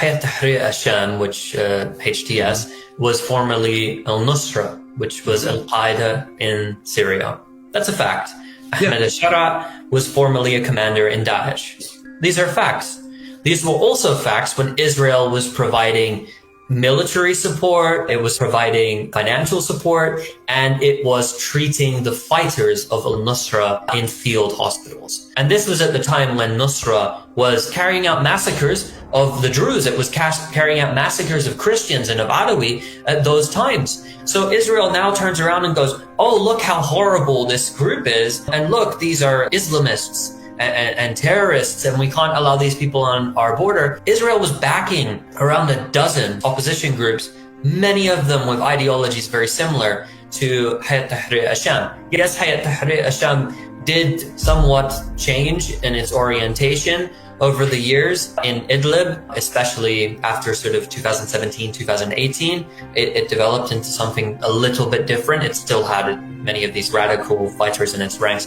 Hayat Tahrir al-Sham, which HTS, was formerly al-Nusra, which was al-Qaeda in Syria. That's a fact. Ahmed al-Shara was formerly a commander in Daesh. These are facts. These were also facts when Israel was providing military support, it was providing financial support, and it was treating the fighters of al-Nusra in field hospitals. And this was at the time when Nusra was carrying out massacres of the Druze. It was carrying out massacres of Christians and of Adawi at those times. So Israel now turns around and goes, oh, look how horrible this group is. And look, these are Islamists and terrorists, and we can't allow these people on our border. Israel was backing around a dozen opposition groups, many of them with ideologies very similar to Hayat Tahrir al-Sham. Yes, Hayat Tahrir al-Sham did somewhat change in its orientation over the years in Idlib, especially after sort of 2017, 2018. It developed into something a little bit different. It still had many of these radical fighters in its ranks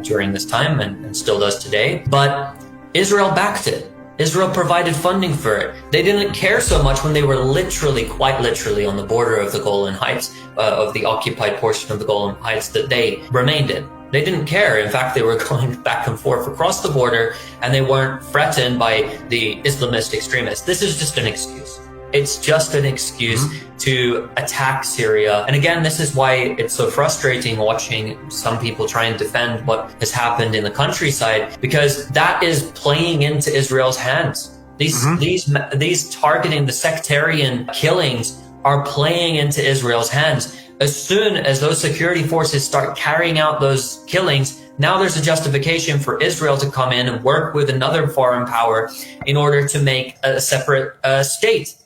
during this time and still does today. But Israel backed it. Israel provided funding for it. They didn't care so much when they were literally, quite literally, on the border of the Golan Heights, of the occupied portion of the Golan Heights that they remained in. They didn't care. In fact, they were going back and forth across the border, and they weren't threatened by the Islamist extremists. This is just an excuse. It's just an excuse to attack Syria. And again, this is why it's so frustrating watching some people try and defend what has happened in the countryside, because that is playing into Israel's hands. These targeting the sectarian killings are playing into Israel's hands. As soon as those security forces start carrying out those killings, now there's a justification for Israel to come in and work with another foreign power in order to make a separate state.